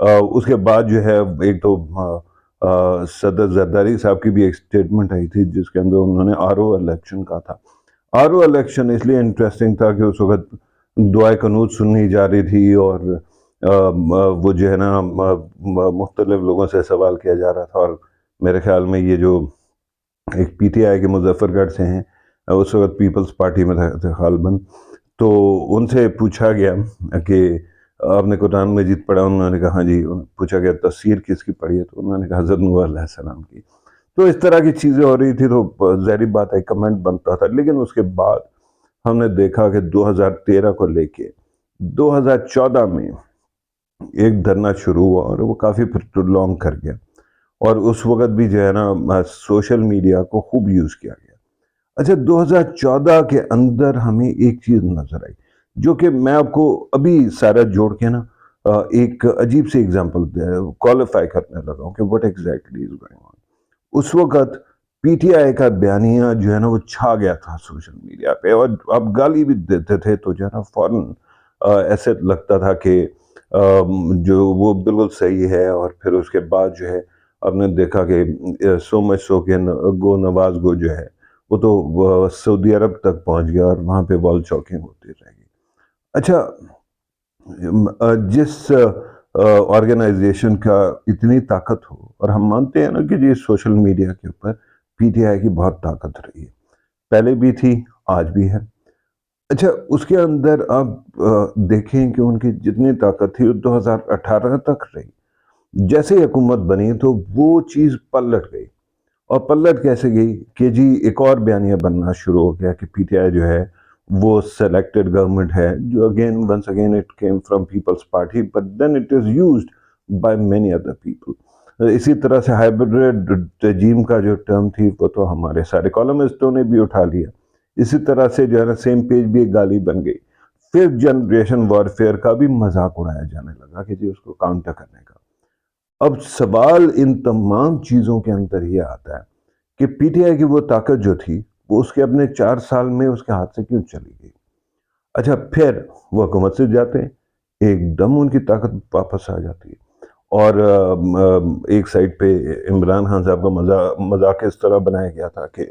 اس کے بعد جو ہے ایک تو صدر زرداری صاحب کی بھی ایک سٹیٹمنٹ آئی تھی جس کے اندر انہوں نے آر او الیکشن کہا تھا. آر او الیکشن اس لیے انٹرسٹنگ تھا کہ اس وقت دعائے قنوت سنی جا رہی تھی اور وہ جو ہے نا مختلف لوگوں سے سوال کیا جا رہا تھا، اور میرے خیال میں یہ جو ایک پی ٹی آئی کے مظفر گڑھ سے ہیں، اس وقت پیپلز پارٹی میں تھے غالباً، تو ان سے پوچھا گیا کہ آپ نے قرآن مجید پڑھا؟ انہوں نے کہا ہاں جی. پوچھا گیا تفسیر کس کی پڑھی ہے؟ تو انہوں نے کہا حضرت نوح علیہ السلام کی. تو اس طرح کی چیزیں ہو رہی تھی، تو ظاہری بات ہے کمنٹ بنتا تھا. لیکن اس کے بعد ہم نے دیکھا کہ 2013 کو لے کے 2014 میں ایک دھرنا شروع ہوا اور وہ کافی پرولونگ کر گیا، اور اس وقت بھی جو ہے نا سوشل میڈیا کو خوب یوز کیا گیا. اچھا 2014 کے اندر ہمیں ایک چیز نظر آئی جو کہ میں آپ کو ابھی سارا جوڑ کے نا ایک عجیب سی اگزامپل کوالیفائی کرنے لگا ہوں کہ what exactly is going on. اس وقت پی ٹی آئی کا بیانیہ جو ہے نا وہ چھا گیا تھا سوشل میڈیا پہ، اور آپ گالی بھی دیتے تھے تو جو ہے نا فوراً ایسے لگتا تھا کہ جو وہ بالکل صحیح ہے. اور پھر اس کے بعد جو ہے آپ نے دیکھا کہ سو مچ سو کہ گو نواز گو جو ہے وہ تو سعودی عرب تک پہنچ گیا اور وہاں پہ وال چاکنگ ہوتی رہے گی. اچھا جس آرگنائزیشن کا اتنی طاقت ہو، اور ہم مانتے ہیں نا کہ جی سوشل میڈیا کے اوپر پی ٹی آئی کی بہت طاقت رہی ہے، پہلے بھی تھی آج بھی ہے. اچھا اس کے اندر آپ دیکھیں کہ ان کی جتنی طاقت تھی وہ 2018 تک رہی. جیسے ہی حکومت بنی تو وہ چیز پلٹ گئی. اور پلٹ کیسے گئی کہ جی ایک اور بیانیہ بننا شروع ہو گیا کہ پی ٹی آئی جو ہے وہ سلیکٹڈ گورنمنٹ ہے، جو once again it came from Peoples Party but then it is used by many other people. اسی طرح سے ہائبرڈ رجیم کا جو ٹرم تھی وہ تو ہمارے سارے کالمسٹوں نے بھی اٹھا لیا. اسی طرح سے جو ہے نا سیم پیج بھی ایک گالی بن گئی. ففتھ جنریشن وارفیئر کا بھی مذاق اڑایا جانے لگا کہ جی اس کو کاؤنٹر کرنے کا. اب سوال ان تمام چیزوں کے اندر یہ آتا ہے کہ پی ٹی آئی کی وہ طاقت جو تھی وہ اس کے اپنے 4 سال میں اس کے ہاتھ سے کیوں چلی گئی؟ اچھا پھر وہ حکومت سے جاتے ہیں، ایک دم ان کی طاقت واپس آ جاتی ہے. اور ایک سائڈ پہ عمران خان صاحب کا مذاق اس طرح بنایا گیا تھا کہ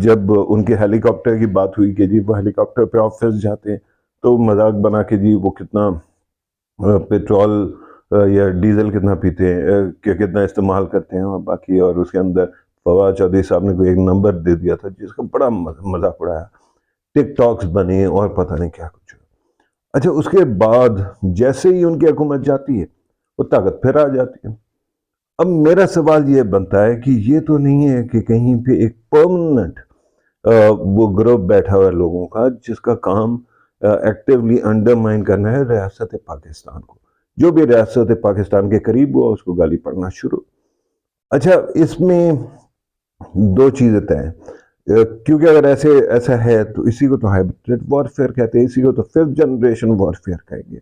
جب ان کے ہیلی کاپٹر کی بات ہوئی کہ جی وہ ہیلی کاپٹر پہ آفس جاتے ہیں تو مذاق بنا کہ جی وہ کتنا پیٹرول یا ڈیزل کتنا پیتے ہیں، کہ کتنا استعمال کرتے ہیں اور باقی. اور اس کے اندر فواد چودھری صاحب نے کوئی ایک نمبر دے دیا تھا جس کا بڑا مذاق اڑایا، ٹک ٹاکس بنے اور پتہ نہیں کیا کچھ. اچھا اس کے بعد جیسے ہی ان کی حکومت جاتی ہے وہ طاقت پھر آ جاتی ہے. اب میرا سوال یہ بنتا ہے کہ یہ تو نہیں ہے کہ کہیں پہ ایک پرماننٹ وہ گروپ بیٹھا ہوا ہے لوگوں کا جس کا کام ایکٹیولی انڈرمائن کرنا ہے ریاست پاکستان کو. جو بھی ریاست پاکستان کے قریب ہوا اس کو گالی پڑنا شروع. اچھا اس میں دو چیزیں طے ہیں، کیونکہ اگر ایسا ہے تو اسی کو تو ہائبرڈ وارفیئر کہتے ہیں، اسی کو تو ففتھ جنریشن وارفیئر کہیں گے.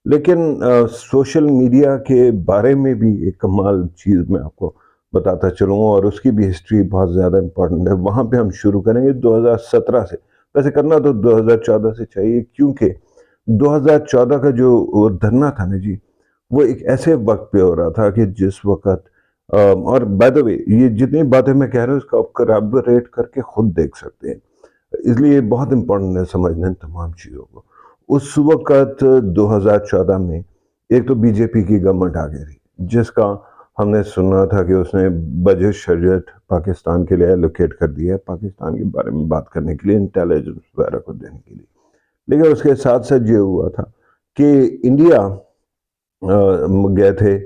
لیکن سوشل میڈیا کے بارے میں بھی ایک کمال چیز میں آپ کو بتاتا چلوں، اور اس کی بھی ہسٹری بہت زیادہ امپورٹنٹ ہے. وہاں پہ ہم شروع کریں گے 2017 سے، ویسے کرنا تو 2014 سے چاہیے، کیونکہ 2014 کا جو دھرنا تھا نا جی وہ ایک ایسے وقت پہ ہو رہا تھا کہ جس وقت اور بائی دا وے یہ جتنی باتیں میں کہہ رہا ہوں اس کا آپ کرابوریٹ کر کے خود دیکھ سکتے ہیں، اس لیے بہت امپورٹنٹ ہے سمجھنا ان تمام چیزوں کو. اس وقت 2014 میں ایک تو بی جے پی کی گورنمنٹ آ گئی تھی جس کا ہم نے سنا تھا کہ اس نے بجٹ شجٹ پاکستان کے لیے ایلوکیٹ کر دیا ہے پاکستان کے بارے میں بات کرنے کے لیے، انٹیلیجنس وغیرہ کو دینے کے لیے. لیکن اس کے ساتھ ساتھ یہ ہوا تھا کہ انڈیا گئے تھے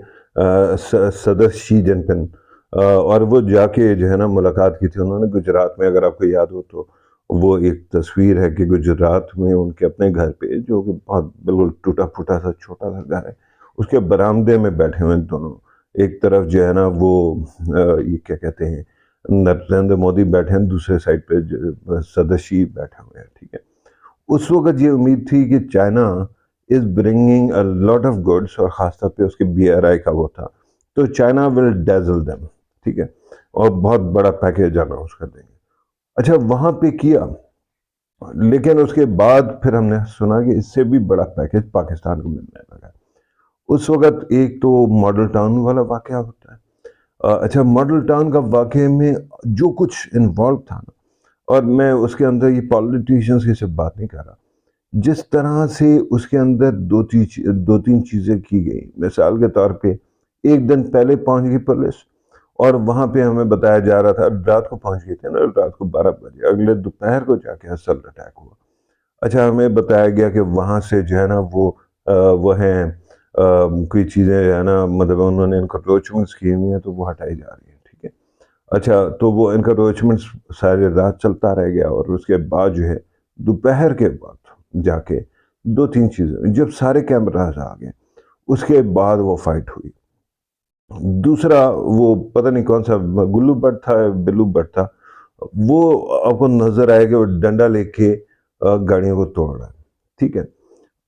صدر شی جن پنگ، اور وہ جا کے جو ہے نا ملاقات کی تھی انہوں نے گجرات میں. اگر آپ کو یاد ہو تو وہ ایک تصویر ہے کہ گجرات میں ان کے اپنے گھر پہ جو کہ بہت بالکل ٹوٹا پھوٹا سا چھوٹا سا گھر ہے، اس کے برآمدے میں بیٹھے ہوئے دونوں. ایک طرف جو ہے نا وہ یہ کیا کہتے ہیں نریندر مودی بیٹھے ہیں، دوسرے سائڈ پہ صدر شی بیٹھے ہوئے ہیں. ٹھیک ہے، اس وقت یہ امید تھی کہ China is bringing a lot of goods، اور خاص طور پہ اس کے بی آر آئی کا وہ تھا تو چائنا ول ڈیزل them. ٹھیک ہے، اور بہت بڑا پیکیج اناؤنس کر دیں گے. اچھا وہاں پہ کیا، لیکن اس کے بعد پھر ہم نے سنا کہ اس سے بھی بڑا پیکیج پاکستان کو ملنے لگا. اس وقت ایک تو ماڈل ٹاؤن والا واقعہ ہوتا ہے. اچھا ماڈل ٹاؤن کا واقعے میں جو کچھ انوالو تھا نا، اور میں اس کے اندر یہ پالیٹیشینس کی صرف بات نہیں کر رہا، جس طرح سے اس کے اندر دو تین چیزیں کی گئی. مثال کے طور پہ ایک دن پہلے پہنچ گئی پولیس، اور وہاں پہ ہمیں بتایا جا رہا تھا، رات کو پہنچ گئے تھے نا، رات کو 12 بجے، اگلے دوپہر کو جا کے اصل اٹیک ہوا. اچھا ہمیں بتایا گیا کہ وہاں سے جو ہے نا وہ ہیں کوئی چیزیں جو ہے نا، مطلب انہوں نے انکروچمنٹس کی ہوئی ہیں تو وہ ہٹائی جا رہی ہیں. ٹھیک ہے. اچھا تو وہ انکروچمنٹس ساری رات چلتا رہ گیا، اور اس کے بعد جو ہے دوپہر کے بعد جا کے دو تین چیزیں جب سارے کیمراز آ گئے، اس کے بعد وہ فائٹ ہوئی. دوسرا وہ پتہ نہیں کون سا گلو بٹ تھا، بلو بٹ تھا، وہ آپ کو نظر آئے کہ وہ ڈنڈا لے کے گاڑیوں کو توڑ رہا ہے. ٹھیک ہے.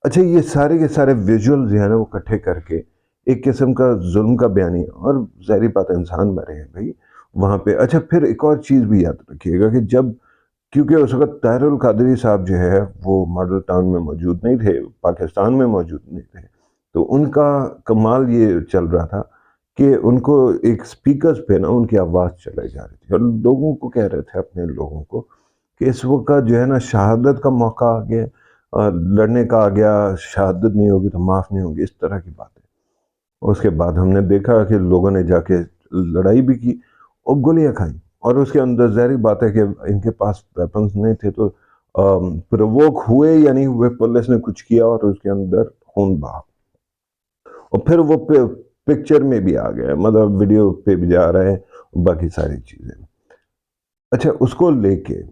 اچھا یہ سارے کے سارے ویژول جو ہے نا وہ اکٹھے کر کے ایک قسم کا ظلم کا بیانیہ، اور ظاہری بات انسان مرے ہیں بھائی وہاں پہ. اچھا پھر ایک اور چیز بھی یاد رکھیے گا کہ جب، کیونکہ اس وقت طاہر القادری صاحب جو ہے وہ ماڈل ٹاؤن میں موجود نہیں تھے، پاکستان میں موجود نہیں تھے، تو ان کا کمال یہ چل رہا تھا کہ ان کو ایک سپیکرز پہ نا ان کی آواز چلائی جا رہی تھی، اور لوگوں کو کہہ رہے تھے، اپنے لوگوں کو، کہ اس وقت جو ہے نا شہادت کا موقع آ گیا، اور لڑنے کا آ گیا، شہادت نہیں ہوگی تو معاف نہیں ہوگی، اس طرح کی باتیں. اس کے بعد ہم نے دیکھا کہ لوگوں نے جا کے لڑائی بھی کی اور گولیاں کھائیں، اور اس کے اندر ظاہری بات ہے کہ ان کے پاس ویپنز نہیں تھے، تو پرووک ہوئے یا نہیں ہوئے، پولیس نے کچھ کیا اور اس کے اندر خون بہا. اور پھر وہ پکچر میں بھی آ گیا، مطلب ویڈیو پہ بھی جا رہے ہیں، باقی ساری چیزیں. اچھا اس کو لے کے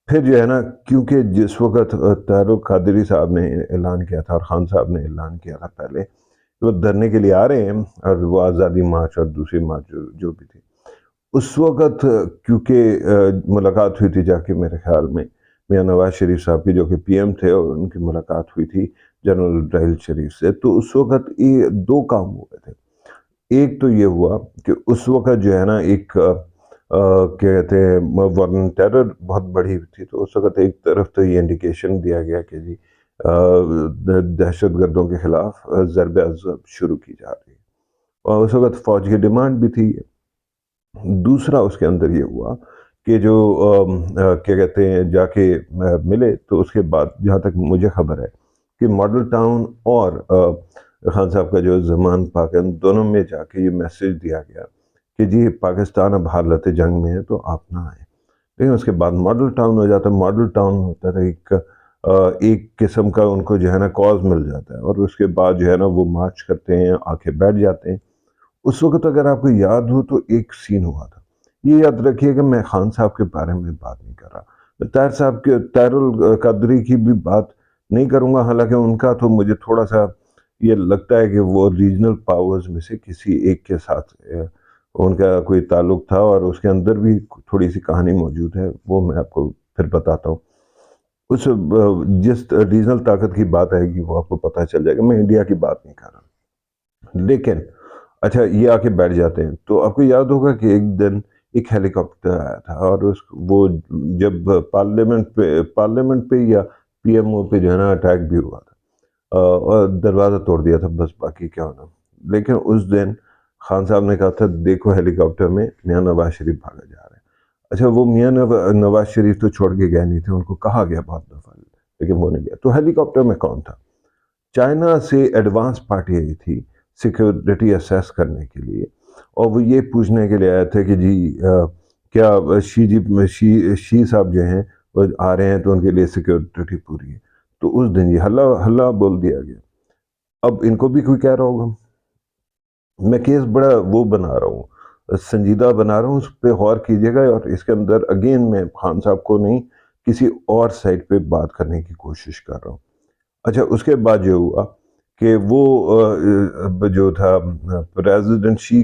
پھر جو ہے نا، کیونکہ جس وقت طاہر القادری صاحب نے اعلان کیا تھا اور خان صاحب نے اعلان کیا تھا پہلے کہ وہ دھرنے کے لیے آ رہے ہیں، اور وہ آزادی مارچ اور دوسری مارچ جو بھی تھی، اس وقت کیونکہ ملاقات ہوئی تھی جا کے میرے خیال میں میاں نواز شریف صاحب کی، جو کہ پی ایم تھے، اور ان کی ملاقات ہوئی تھی جنرل ڈائل شریف سے. تو اس وقت یہ دو کام ہوئے تھے. ایک تو یہ ہوا کہ اس وقت جو ہے نا ایک کیا کہتے ہیں وار آن ٹیرر بہت بڑی تھی، تو اس وقت ایک طرف تو یہ انڈیکیشن دیا گیا کہ جی دہشت گردوں کے خلاف ضرب عضب شروع کی جا رہی ہے، اور اس وقت فوج کی ڈیمانڈ بھی تھی. دوسرا اس کے اندر یہ ہوا کہ جو کیا کہتے ہیں جا کے ملے، تو اس کے بعد جہاں تک مجھے خبر ہے کہ ماڈل ٹاؤن اور خان صاحب کا جو زمان پاک، ان دونوں میں جا کے یہ میسیج دیا گیا کہ جی پاکستان اب حالت جنگ میں ہے تو آپ نہ آئیں. لیکن اس کے بعد ماڈل ٹاؤن ہو جاتا ہے. ماڈل ٹاؤن ہوتا ہے ایک قسم کا ان کو جو ہے نا کاز مل جاتا ہے، اور اس کے بعد جو ہے نا وہ مارچ کرتے ہیں، آ کے بیٹھ جاتے ہیں. اس وقت اگر آپ کو یاد ہو تو ایک سین ہوا تھا. یہ یاد رکھیے کہ میں خان صاحب کے بارے میں بات نہیں کر رہا، میں طاہر القادری کی بھی بات نہیں کروں گا، حالانکہ ان کا تو مجھے تھوڑا سا یہ لگتا ہے کہ وہ ریجنل پاورز میں سے کسی ایک کے ساتھ ان کا کوئی تعلق تھا، اور اس کے اندر بھی تھوڑی سی کہانی موجود ہے، وہ میں آپ کو پھر بتاتا ہوں. اس جس ریجنل طاقت کی بات آئے گی وہ آپ کو پتہ چل جائے گا، میں انڈیا کی بات نہیں کر رہا. لیکن اچھا یہ آ کے بیٹھ جاتے ہیں. تو آپ کو یاد ہوگا کہ ایک دن ایک ہیلی کاپٹر آیا تھا، اور وہ جب پارلیمنٹ پہ یا پی ایم او پہ جو ہے نا اٹیک بھی ہوا تھا، اور دروازہ توڑ دیا تھا، بس باقی کیا ہونا. لیکن اس دن خان صاحب نے کہا تھا دیکھو ہیلی کاپٹر میں میاں نواز شریف بھاگا جا رہا ہے. اچھا وہ میاں نواز شریف تو چھوڑ کے گئے نہیں تھے، ان کو کہا گیا بہت دفعہ، لیکن وہ نہیں گیا. تو ہیلی کاپٹر میں کون تھا؟ چائنا سے ایڈوانس پارٹی آئی تھی سیکیورٹی اسیس کرنے کے لیے، اور وہ یہ پوچھنے کے لیے آئے تھے کہ جی کیا شی صاحب جو ہیں وہ آ رہے ہیں تو ان کے لیے سیکیورٹی پوری ہے. تو اس دن یہ ہلا بول دیا گیا. اب ان کو بھی کوئی کہہ رہا ہوگا. میں کیس بڑا وہ بنا رہا ہوں، سنجیدہ بنا رہا ہوں، اس پہ غور کیجیے گا. اور اس کے اندر اگین میں خان صاحب کو نہیں، کسی اور سائٹ پہ بات کرنے کی کوشش کر رہا ہوں. اچھا اس کے بعد جو ہوا کہ وہ جو تھا پریزیڈنٹ شی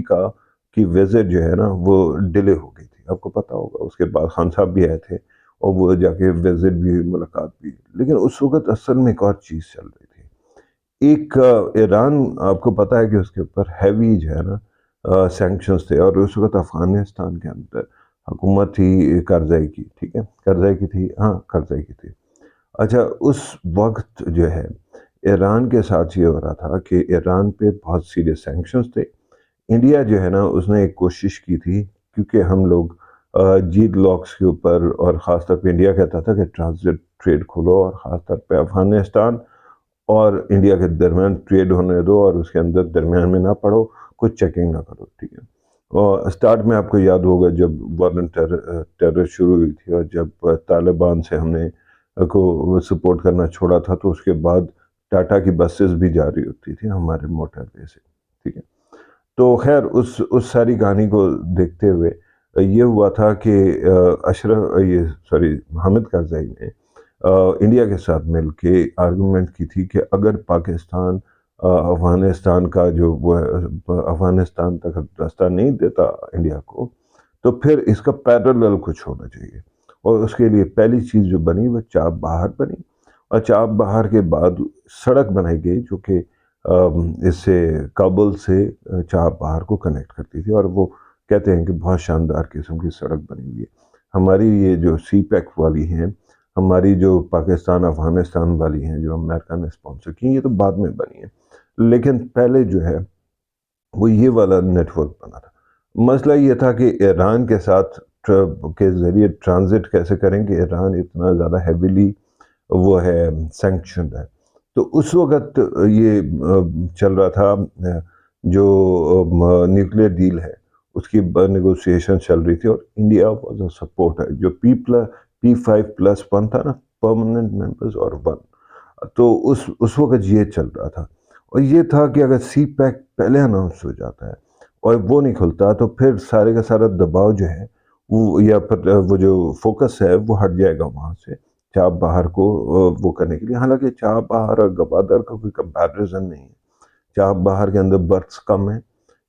کی وزٹ جو ہے نا وہ ڈیلے ہو گئی تھی، آپ کو پتہ ہوگا. اس کے بعد خان صاحب بھی آئے تھے، اور وہ جا کے وزٹ بھی ہوئی، ملاقات بھی. لیکن اس وقت اصل میں ایک اور چیز چل رہی تھی. ایک ایران، آپ کو پتہ ہے کہ اس کے اوپر ہیوی جو ہے نا سینکشنز تھے، اور اس وقت افغانستان کے اندر حکومت تھی کرزئی کی. ٹھیک ہے، کرزئی کی تھی، ہاں کرزئی کی تھی. اچھا اس وقت جو ہے ایران کے ساتھ یہ ہو رہا تھا کہ ایران پہ بہت سیریس سینکشنز تھے. انڈیا جو ہے نا اس نے ایک کوشش کی تھی، کیونکہ ہم لوگ جیت لاکس کے اوپر، اور خاص طور پہ انڈیا کہتا تھا کہ ٹرانزٹ ٹریڈ کھولو، اور خاص طور پہ افغانستان اور انڈیا کے درمیان ٹریڈ ہونے دو، اور اس کے اندر درمیان میں نہ پڑو، کوئی چیکنگ نہ کرو، ٹھیک ہے. اور اسٹارٹ میں آپ کو یاد ہوگا جب وارن ٹیرر شروع ہوئی تھی، اور جب طالبان سے ہم نے کو سپورٹ کرنا چھوڑا تھا، تو اس کے بعد ٹاٹا کی بسز بھی جاری ہوتی تھی ہمارے موٹر وے سے، ٹھیک ہے. تو خیر اس ساری کہانی کو دیکھتے ہوئے یہ ہوا تھا کہ حامد کرزئی نے انڈیا کے ساتھ مل کے آرگومنٹ کی تھی کہ اگر پاکستان افغانستان کا جو وہ افغانستان تک راستہ نہیں دیتا انڈیا کو، تو پھر اس کا پیرالل کچھ ہونا چاہیے. اور اس کے لیے پہلی چیز جو بنی وہ چاب بہار بنی، اور چاب بہار کے بعد سڑک بنائی گئی جو کہ اس سے کابل سے چاب بہار کو کنیکٹ کرتی تھی، اور وہ کہتے ہیں کہ بہت شاندار قسم کی سڑک بنی ہوئی ہے. ہماری یہ جو سی پیک والی ہیں، ہماری جو پاکستان افغانستان والی ہیں جو امریکہ نے اسپانسر کی، یہ تو بعد میں بنی ہے، لیکن پہلے جو ہے وہ یہ والا نیٹ ورک بنا تھا. مسئلہ یہ تھا کہ ایران کے ساتھ کے ذریعے ٹرانزٹ کیسے کریں کہ ایران اتنا زیادہ ہیویلی وہ ہے سینکشنڈ ہے. تو اس وقت یہ چل رہا تھا جو نیوکلیر ڈیل ہے اس کی نیگوسیشن چل رہی تھی، اور انڈیا واز اے سپورٹر. جو P5+1 تھا نا، پرماننٹ ممبرز اور 1، تو اس وقت یہ چل رہا تھا. اور یہ تھا کہ اگر سی پیک پہلے اناؤنس ہو جاتا ہے اور وہ نہیں کھلتا، تو پھر سارے کا سارا دباؤ جو ہے وہ، یا پھر وہ جو فوکس ہے وہ ہٹ جائے گا وہاں سے چاب بہار کو وہ کرنے کے لیے. حالانکہ چاب بہار اور گوادر کا کوئی کمپیریزن نہیں ہے. چاب بہار کے اندر برتھس کم ہیں.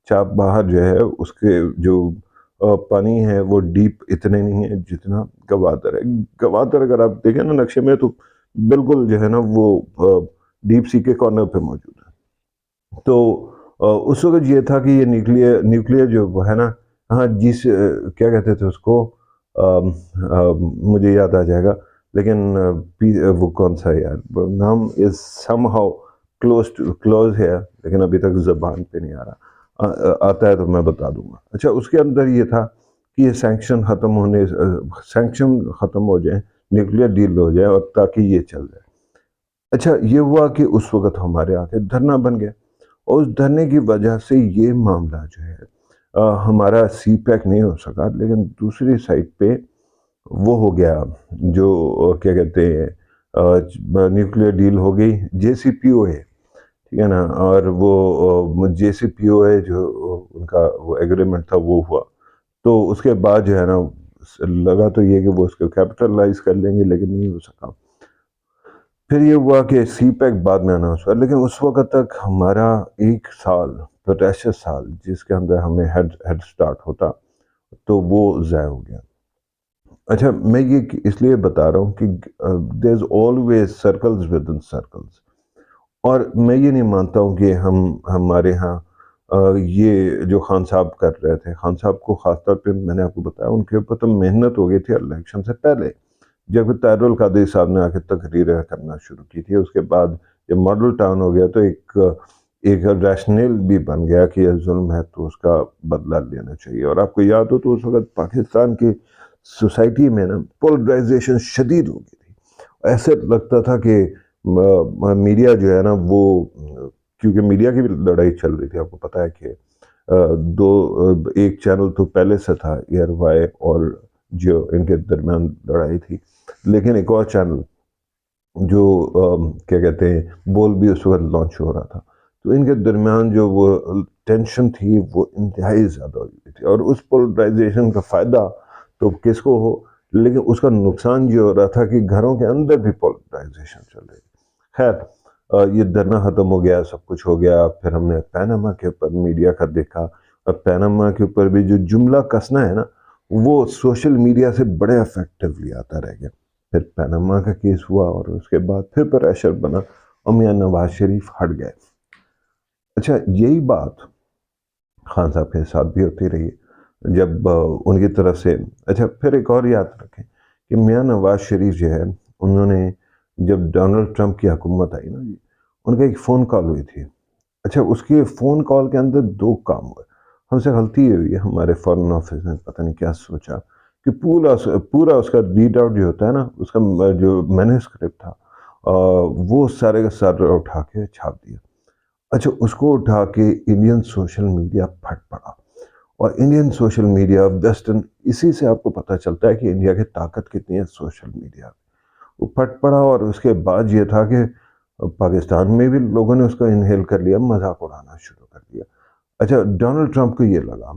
چاب بہار جو ہے اس کے جو پانی ہے وہ ڈیپ اتنے نہیں ہے جتنا گوادر ہے. گوادر اگر آپ دیکھیں نا نقشے میں، تو بالکل جو ہے نا وہ ڈیپ سی کے کارنر پہ موجود ہے. تو اس وقت یہ تھا کہ یہ نیوکلیر جو وہ ہے نا، ہاں کیا کہتے تھے اس کو، مجھے یاد آ جائے گا، لیکن وہ کون سا یار نام از سم ہاؤ کلوز ہے، لیکن ابھی تک زبان پہ نہیں آ رہا. آتا ہے تو میں بتا دوں گا. اچھا، اس کے اندر یہ تھا کہ یہ سینکشن ختم ہو جائیں، نیوکلیر ڈیل ہو جائے، اور تاکہ یہ چل جائے. اچھا، یہ ہوا کہ اس وقت ہمارے آگے دھرنا بن گیا، اور اس دھرنے کی وجہ سے یہ معاملہ جو ہے ہمارا سی پیک نہیں ہو سکا. لیکن دوسری سائڈ پہ وہ ہو گیا جو کیا کہتے ہیں نیوکلیر ڈیل ہو گئی، JCPOA، ٹھیک ہے نا. اور وہ JCPOA جو ان کا وہ ایگریمنٹ تھا وہ ہوا. تو اس کے بعد جو ہے نا لگا تو یہ کہ وہ اس کو کیپٹلائز کر لیں گے، لیکن نہیں ہو سکا. پھر یہ ہوا کہ سی پیک بعد میں اناؤنس ہوا، لیکن اس وقت تک ہمارا ایک سال، پریشس سال، جس کے اندر ہمیں ہیڈ سٹارٹ ہوتا، تو وہ ضائع ہو گیا. اچھا، میں یہ اس لیے بتا رہا ہوں کہ there is always circles within circles. اور میں یہ نہیں مانتا ہوں کہ ہمارے ہاں یہ جو خان صاحب کر رہے تھے، خان صاحب کو خاص طور پہ میں نے آپ کو بتایا ان کے اوپر تو محنت ہو گئی تھی الیکشن سے پہلے، جب طاہر القادری صاحب نے آ کے تقریریں کرنا شروع کی تھی. اس کے بعد جب ماڈل ٹاؤن ہو گیا تو ایک ریشنل بھی بن گیا کہ یہ ظلم ہے تو اس کا بدلہ لینا چاہیے. اور آپ کو یاد ہو تو اس وقت پاکستان کی سوسائٹی میں نا پولرائزیشن شدید ہو گئی تھی. ایسے لگتا تھا کہ میڈیا جو ہے نا وہ، کیونکہ میڈیا کی بھی لڑائی چل رہی تھی، آپ کو پتہ ہے کہ ایک چینل تو پہلے سے تھا ایئر وائی اور جو ان کے درمیان لڑائی تھی، لیکن ایک اور چینل جو کیا کہتے ہیں بول بھی اس وقت لانچ ہو رہا تھا. تو ان کے درمیان جو وہ ٹینشن تھی وہ انتہائی زیادہ ہو گئی تھی. اور اس پولرائزیشن کا فائدہ تو کس کو ہو، لیکن اس کا نقصان یہ ہو رہا تھا کہ گھروں کے اندر بھی پولرائزیشن چل رہی تھی. خیر، یہ دھرنا ختم ہو گیا، سب کچھ ہو گیا. پھر ہم نے پیناما کے اوپر میڈیا کا دیکھا، اور پیناما کے اوپر بھی جو جملہ کسنا ہے نا وہ سوشل میڈیا سے بڑے افیکٹولی آتا رہ گیا. پھر پیناما کا کیس ہوا، اور اس کے بعد پھر پریشر بنا، اور میاں نواز شریف ہٹ گئے. اچھا، یہی بات خان صاحب کے ساتھ بھی ہوتی رہی ہے جب ان کی طرف سے. اچھا، پھر ایک اور یاد رکھیں کہ میاں نواز شریف جو ہے، انہوں نے جب ڈونلڈ ٹرمپ کی حکومت آئی نا جی، ان کا ایک فون کال ہوئی تھی. اچھا اس کے فون کال کے اندر 2 کام ہوئے. ہم سے غلطی یہ ہوئی ہے ہمارے فارن آفس نے پتہ نہیں کیا سوچا کہ پورا اس کا ریڈ آؤٹ جو ہوتا ہے نا اس کا جو مینوسکرپٹ تھا وہ سارے کا سارا اٹھا کے چھاپ دیا. اچھا اس کو اٹھا کے انڈین سوشل میڈیا پھٹ پڑا. اور انڈین سوشل میڈیا ویسٹرن اسی سے آپ کو پتہ چلتا ہے کہ انڈیا کی طاقت کتنی ہے سوشل میڈیا. وہ پھٹ پڑا اور اس کے بعد یہ تھا کہ پاکستان میں بھی لوگوں نے اس کو انہیل کر لیا, مذاق اڑانا شروع کر دیا. اچھا ڈونلڈ ٹرمپ کو یہ لگا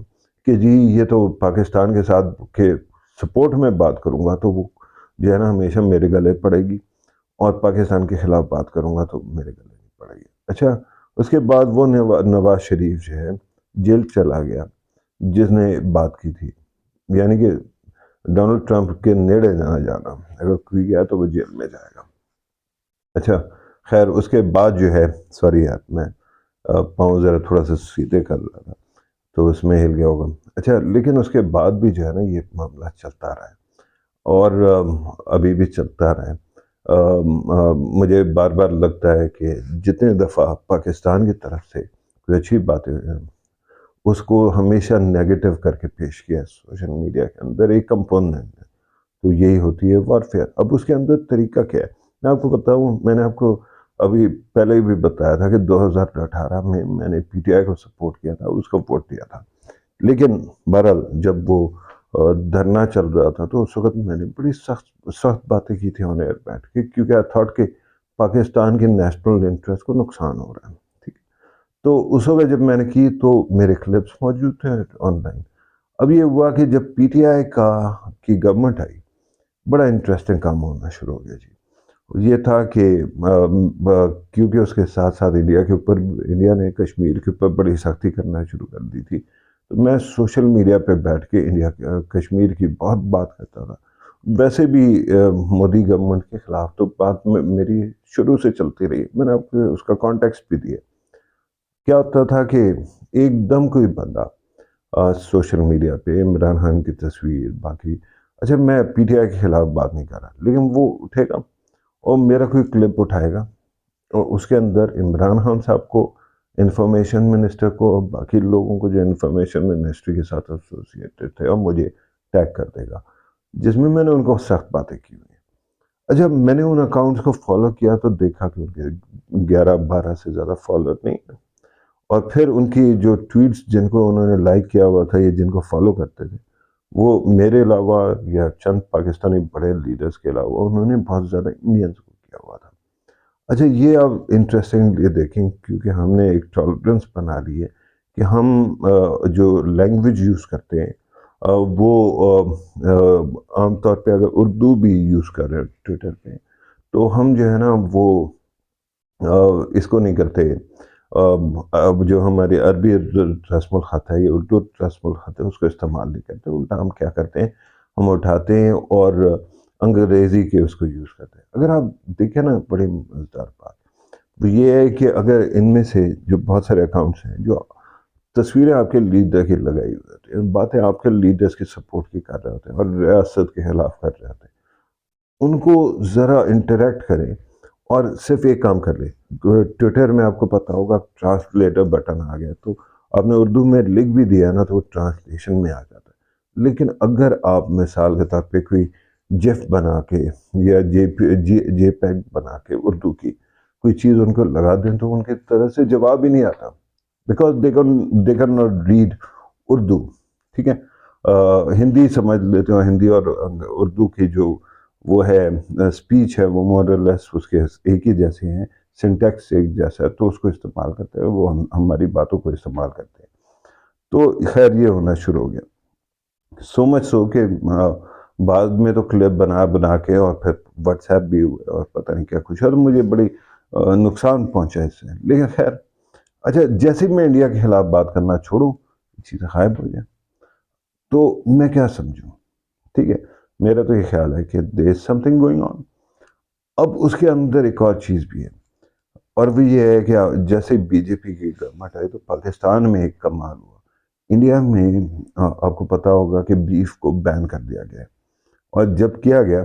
کہ جی یہ تو پاکستان کے ساتھ کے سپورٹ میں بات کروں گا تو وہ جو ہے نا ہمیشہ میرے گلے پڑے گی, اور پاکستان کے خلاف بات کروں گا تو میرے گلے نہیں پڑے گی. اچھا اس کے بعد وہ نواز شریف جو ہے جیل چلا گیا جس نے بات کی تھی. یعنی کہ ڈونلڈ ٹرمپ کے نیڑے نہ جانا, اگر کوئی گیا تو وہ جیل میں جائے گا. اچھا خیر اس کے بعد جو ہے سوری یار میں پاؤں ذرا تھوڑا سا سیدھے کر رہا تھا تو اس میں ہل گیا ہوگا. اچھا لیکن اس کے بعد بھی جو ہے نا یہ معاملہ چلتا رہا ہے اور ابھی بھی چلتا رہا ہے. مجھے بار بار لگتا ہے کہ جتنے دفعہ پاکستان کی طرف سے کوئی اچھی باتیں اس کو ہمیشہ نیگیٹو کر کے پیش کیا ہے سوشل میڈیا کے اندر ایک کمپوننٹ ہے تو یہی ہوتی ہے وارفیئر. اب اس کے اندر طریقہ کیا ہے میں آپ کو بتاؤں, میں نے آپ کو ابھی پہلے بھی بتایا تھا کہ 2018 میں میں نے پی ٹی آئی کو سپورٹ کیا تھا, اس کو ووٹ دیا تھا. لیکن بہرحال جب وہ دھرنا چل رہا تھا تو اس وقت میں نے بڑی سخت باتیں کی تھی آن ایئر بیٹھ کے, کیونکہ آئی تھاٹ کہ پاکستان کے نیشنل انٹرسٹ کو نقصان ہو رہا ہے. ٹھیک تو اس وقت جب میں نے کی تو میرے کلپس موجود تھے آن لائن. اب یہ ہوا کہ جب پی ٹی آئی کی گورنمنٹ آئی بڑا انٹرسٹنگ کام ہونا شروع ہو گیا جی. یہ تھا کہ کیونکہ اس کے ساتھ ساتھ انڈیا نے کشمیر کے اوپر بڑی سختی کرنا شروع کر دی تھی تو میں سوشل میڈیا پہ بیٹھ کے کشمیر کی بہت بات کرتا تھا. ویسے بھی مودی گورنمنٹ کے خلاف تو بات میری شروع سے چلتی رہی, میں نے آپ کو اس کا کانٹیکسٹ بھی دیا. کیا ہوتا تھا کہ ایک دم کوئی بندہ سوشل میڈیا پہ عمران خان کی تصویر باقی, اچھا میں پی ٹی آئی کے خلاف بات نہیں کر رہا لیکن وہ اٹھے گا اور میرا کوئی کلپ اٹھائے گا اور اس کے اندر عمران خان صاحب کو, انفارمیشن منسٹر کو اور باقی لوگوں کو جو انفارمیشن منسٹری کے ساتھ ایسوسیٹڈ تھے اور مجھے ٹیگ کر دے گا, جس میں نے ان کو سخت باتیں کی ہوئی ہیں. اچھا میں نے ان اکاؤنٹس کو فالو کیا تو دیکھا کہ ان کے 11-12 سے زیادہ فالوور نہیں ہیں, اور پھر ان کی جو ٹویٹس جن کو انہوں نے لائک کیا ہوا تھا یا جن کو فالو کرتے تھے وہ میرے علاوہ یا چند پاکستانی بڑے لیڈرز کے علاوہ انہوں نے بہت زیادہ انڈینز کو کیا ہوا تھا. اچھا یہ آپ انٹرسٹنگ یہ دیکھیں کیونکہ ہم نے ایک ٹالرنس بنا لی ہے کہ ہم جو لینگویج یوز کرتے ہیں وہ عام طور پہ اگر اردو بھی یوز کر رہے ہیں ٹویٹر پہ تو ہم جو ہے نا وہ اس کو نہیں کرتے. اب جو ہماری عربی رسم الخط ہے یا اردو رسم الخط ہے اس کو استعمال نہیں کرتے, الٹا ہم کیا کرتے ہیں ہم اٹھاتے ہیں اور انگریزی کے اس کو یوز کرتے ہیں. اگر آپ دیکھیں نا بڑی مزیدار بات تو یہ ہے کہ اگر ان میں سے جو بہت سارے اکاؤنٹس ہیں جو تصویریں آپ کے لیڈر کی لگائی ہوئی ہوتی ہیں, باتیں آپ کے لیڈرز کی سپورٹ کی کر رہے ہوتے ہیں اور ریاست کے خلاف کر رہے ہوتے ہیں, ان کو ذرا انٹریکٹ کریں اور صرف ایک کام کر لیں. ٹویٹر میں آپ کو پتا ہوگا ٹرانسلیٹر بٹن آ گیا تو آپ نے اردو میں لکھ بھی دیا نا تو وہ ٹرانسلیشن میں آ جاتا ہے. لیکن اگر آپ مثال کے طور پہ کوئی جیف بنا کے یا جے پیگ بنا کے اردو کی کوئی چیز ان کو لگا دیں تو ان کی طرف سے جواب ہی نہیں آتا, because they can not read Urdu. ٹھیک ہے ہندی سمجھ لیتے ہیں, ہندی اور اردو کی جو وہ ہے اسپیچ ہے وہ مور اور لیس اس کے ایک ہی جیسے ہیں, سنٹیکس ایک جیسا ہے تو اس کو استعمال کرتے ہیں, وہ ہماری باتوں کو استعمال کرتے ہیں. تو خیر یہ ہونا شروع ہو گیا, سو مچ سو کہ بعد میں تو کلپ بنا کے اور پھر واٹس ایپ بھی ہوئے اور پتہ نہیں کیا کچھ, اور مجھے بڑی نقصان پہنچا اس سے. لیکن خیر اچھا جیسے میں انڈیا کے خلاف بات کرنا چھوڑوں چیزیں غائب ہو جائیں تو میں کیا سمجھوں. ٹھیک ہے میرا تو یہ خیال ہے کہ there is some thing going on. اب اس کے اندر ایک اور چیز بھی ہے اور وہ یہ ہے کہ جیسے بی جے پی کی گورنمنٹ آئی تو پاکستان میں ایک کمال ہوا. انڈیا میں آپ کو پتا ہوگا کہ بیف کو بین کر دیا گیا, اور جب کیا گیا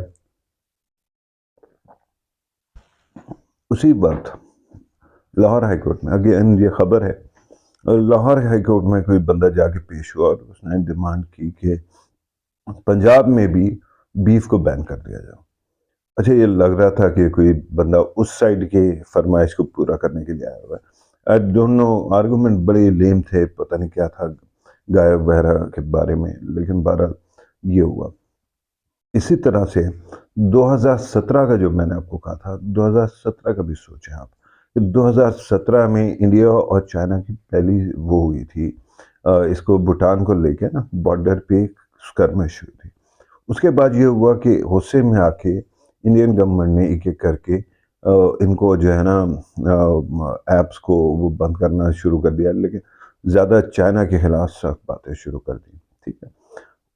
اسی وقت لاہور ہائی کورٹ میں اگین یہ خبر ہے، لاہور ہائی کورٹ میں کوئی بندہ جا کے پیش ہوا اور اس نے ڈیمانڈ کی کہ پنجاب میں بھی بیف کو بین کر دیا جائے۔ اچھا یہ لگ رہا تھا کہ کوئی بندہ اس سائڈ کے فرمائش کو پورا کرنے کے لیے آیا ہوا ہے۔ آئی ڈونٹ نو، آرگومنٹ بڑے لیم تھے، پتہ نہیں کیا تھا گائے وغیرہ کے بارے میں، لیکن بہرحال یہ ہوا۔ اسی طرح سے 2017 کا جو میں نے آپ کو کہا تھا، 2017 کا بھی سوچیں آپ کہ 2017 میں انڈیا اور چائنا کی پہلی وہ ہوئی تھی، اس کو بھوٹان کو لے کے نا بارڈر پہ اسکرمش ہوئی تھی۔ اس کے بعد یہ ہوا کہ غصے میں آ کے انڈین گورنمنٹ نے ایک ایک کر کے ان کو جو ہے نا ایپس کو وہ بند کرنا شروع کر دیا، لیکن زیادہ چائنا کے خلاف سخت باتیں شروع کر دی، ٹھیک ہے۔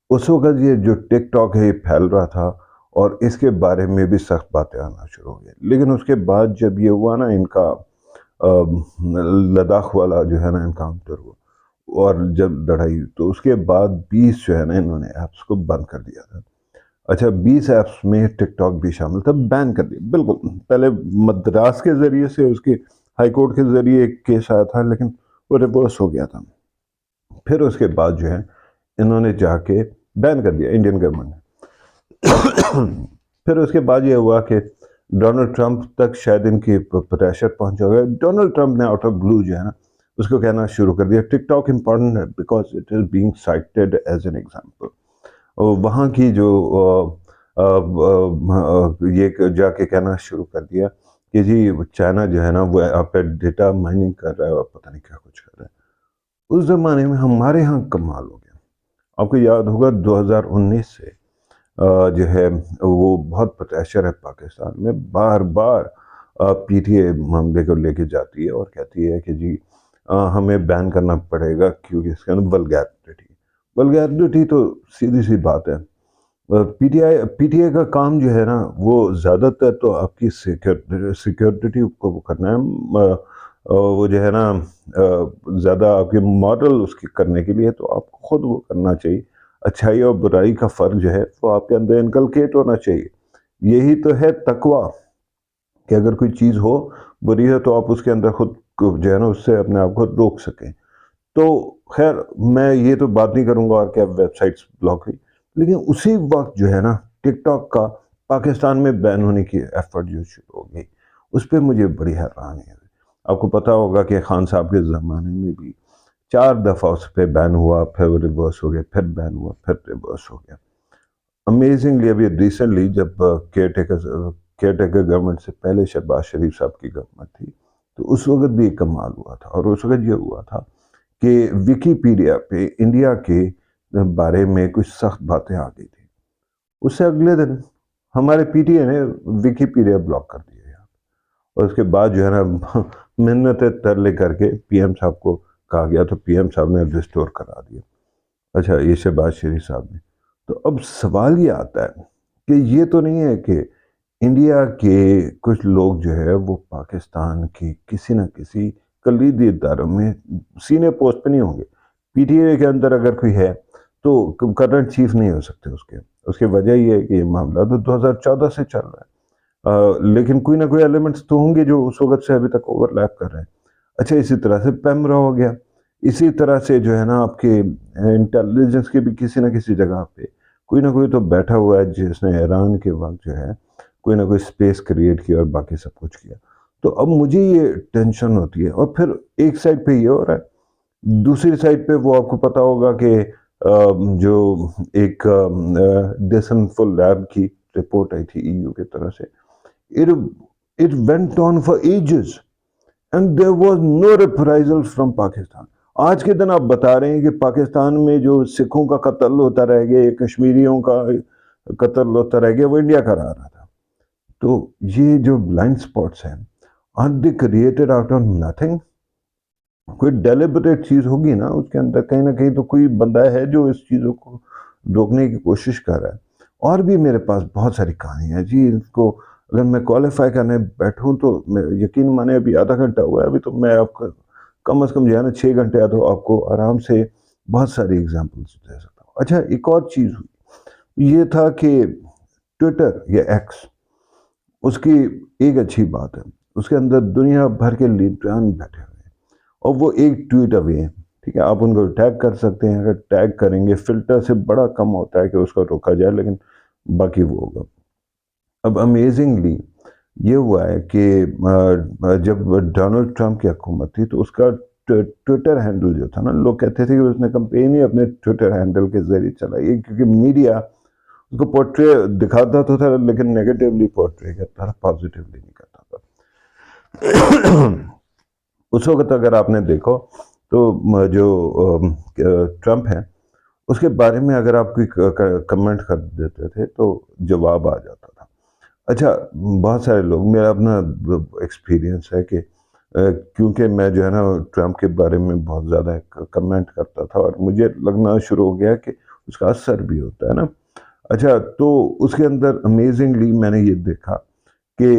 اس وقت یہ جو ٹک ٹاک ہے یہ پھیل رہا تھا اور اس کے بارے میں بھی سخت باتیں آنا شروع ہو گئی، لیکن اس کے بعد جب یہ ہوا نا ان کا لداخ والا جو ہے نا انکاؤنٹر ہوا اور جب لڑائی، تو اس کے بعد 20 جو ہے نا انہوں نے ایپس کو بند کر دیا تھا۔ اچھا 20 ایپس میں ٹک ٹاک بھی شامل تھا، بین کر دیا بالکل۔ پہلے مدراس کے ذریعے سے اس کے ہائی کورٹ کے ذریعے ایک کیس آیا تھا، لیکن وہ ریورس ہو گیا تھا۔ پھر اس کے بعد جو ہے انہوں نے جا کے بین کر دیا انڈین گورنمنٹ نے۔ پھر اس کے بعد یہ ہوا کہ ڈونلڈ ٹرمپ تک شاید ان کی پریشر پہنچا گیا۔ ڈونلڈ ٹرمپ نے آؤٹ آف بلو جو ہے نا اس کو کہنا شروع کر دیا ٹک ٹاک امپورٹنٹ ہے because it is being cited as an example. وہاں کی جو یہ جا کے کہنا شروع کر دیا کہ جی چائنا جو ہے نا وہ آپ پہ ڈیٹا مائننگ کر رہا ہے اور پتہ نہیں کیا کچھ کر رہا ہے۔ اس زمانے میں ہمارے ہاں کمال ہو گیا۔ آپ کو یاد ہوگا 2019 سے جو ہے وہ بہت پریشر ہے پاکستان میں، بار بار پی ٹی اے معاملے کو لے کے جاتی ہے اور کہتی ہے کہ جی ہمیں بین کرنا پڑے گا کیونکہ اس کے اندر ولگیرٹی تو سیدھی سی بات ہے۔ پی ٹی آئی کا کام جو ہے نا وہ زیادہ تر تو آپ کی سیکیورٹی کو کرنا ہے، وہ جو ہے نا زیادہ آپ کے ماڈل اس کی کرنے کے لیے تو آپ کو خود وہ کرنا چاہیے۔ اچھائی اور برائی کا فرق جو ہے وہ آپ کے اندر انکلکیٹ ہونا چاہیے۔ یہی تو ہے تقویٰ کہ اگر کوئی چیز ہو بری ہے تو آپ اس کے اندر خود جو ہے نا اس سے اپنے آپ کو روک سکیں۔ تو خیر میں یہ تو بات نہیں کروں گا اور کیا ویب سائٹس بلاک ہوئی، لیکن اسی وقت جو ہے نا ٹک ٹاک کا پاکستان میں بین ہونے کی ایفرٹ جو شروع ہو گئی، اس پہ مجھے بڑی حیرانی ہے۔ آپ کو پتہ ہوگا کہ خان صاحب کے زمانے میں بھی 4 دفعہ اس پہ بین ہوا، پھر ریورس ہو گیا، پھر بین ہوا، پھر ریورس ہو گیا۔ امیزنگلی ابھی ریسنٹلی جب کیئر ٹیکر گورنمنٹ سے پہلے شہباز شریف صاحب کی گورنمنٹ تھی تو اس وقت بھی ایک کمال ہوا تھا، اور اس وقت یہ ہوا تھا کہ ویکیپیڈیا پہ انڈیا کے بارے میں کچھ سخت باتیں آ گئی تھیں۔ اس سے اگلے دن ہمارے پی ٹی اے نے ویکیپیڈیا بلاک کر دیا یہاں، اور اس کے بعد جو ہے نا محنتیں ترلے کر کے پی ایم صاحب کو کہا گیا تو پی ایم صاحب نے ریسٹور کرا دیا۔ اچھا یہ شہباز شریف صاحب نے، تو اب سوال یہ آتا ہے کہ یہ تو نہیں ہے کہ انڈیا کے کچھ لوگ جو ہے وہ پاکستان کی کسی نہ کسی کلیدی اداروں میں سینئر پوسٹ پہ نہیں ہوں گے۔ پی ٹی اے کے اندر اگر کوئی ہے تو کرنٹ چیف نہیں ہو سکتے اس کی وجہ یہ ہے کہ یہ معاملہ تو 2014 سے چل رہا ہے، لیکن کوئی نہ کوئی ایلیمنٹس تو ہوں گے جو اس وقت سے ابھی تک اوور لیپ کر رہے ہیں۔ اچھا اسی طرح سے پیمرا ہو گیا، اسی طرح سے جو ہے نا آپ کے انٹیلیجنس کے بھی کسی نہ کسی جگہ پہ کوئی نہ کوئی تو بیٹھا ہوا ہے جس نے ایران کے وقت جو ہے کوئی نہ کوئی سپیس کریٹ کیا اور باقی سب کچھ کیا۔ تو اب مجھے یہ ٹینشن ہوتی ہے، اور پھر ایک سائڈ پہ یہ ہو رہا ہے، دوسری سائڈ پہ وہ آپ کو پتا ہوگا کہ جو ایک ڈیسن فل لیب کی رپورٹ آئی تھی ای یو کی طرف سے، it went on for ages and there was no reprisal from Pakistan. آج کے دن آپ بتا رہے ہیں کہ پاکستان میں جو سکھوں کا قتل ہوتا رہ گیا، کشمیریوں کا قتل ہوتا رہ گیا، وہ انڈیا کرا رہا تھا۔ تو یہ جو بلائنڈ سپاٹس ہیں are they created out of nothing؟ کوئی ڈیلیبریٹ چیز ہوگی نا اس کے اندر، کہیں نہ کہیں تو کوئی بندہ ہے جو اس چیزوں کو روکنے کی کوشش کر رہا ہے۔ اور بھی میرے پاس بہت ساری کہانیاں ہیں جی، ان کو اگر میں کوالیفائی کرنے بیٹھوں تو یقین مانے ابھی آدھا گھنٹہ ہوا ہے، ابھی تو میں آپ کا کم از کم جو ہے نا 6 گھنٹے تو آپ کو آرام سے بہت ساری ایگزامپلس دے سکتا ہوں۔ اچھا ایک اور چیز ہوئی، یہ تھا کہ ٹویٹر یا ایکس، اس کی ایک اچھی بات ہے، اس کے اندر دنیا بھر کے لیڈران بیٹھے ہوئے ہیں اور وہ ایک ٹویٹ اوے ہیں. ٹھیک ہے، آپ ان کو ٹیگ کر سکتے ہیں، اگر ٹیگ کریں گے فلٹر سے بڑا کم ہوتا ہے کہ اس کو روکا جائے، لیکن باقی وہ ہوگا. اب امیزنگلی یہ ہوا ہے کہ جب ڈونلڈ ٹرمپ کی حکومت تھی تو اس کا ٹویٹر ہینڈل جو تھا نا، لوگ کہتے تھے کہ اس نے کمپین ہی اپنے ٹویٹر ہینڈل کے ذریعے چلائی، کیونکہ میڈیا اس کو پورٹری دکھاتا تو تھا لیکن نیگیٹولی پورٹری کرتا تھا، پازیٹیولی نہیں کرتا تھا. اس وقت اگر آپ نے دیکھو تو جو ٹرمپ ہے اس کے بارے میں اگر آپ کوئی کمنٹ کر دیتے تھے تو جواب آ جاتا تھا. اچھا، بہت سارے لوگ، میرا اپنا ایکسپیرینس ہے کہ کیونکہ میں جو ہے نا ٹرمپ کے بارے میں بہت زیادہ کمنٹ کرتا تھا اور مجھے لگنا شروع ہو گیا کہ اس کا اثر بھی ہوتا ہے نا. اچھا، تو اس کے اندر امیزنگلی میں نے یہ دیکھا کہ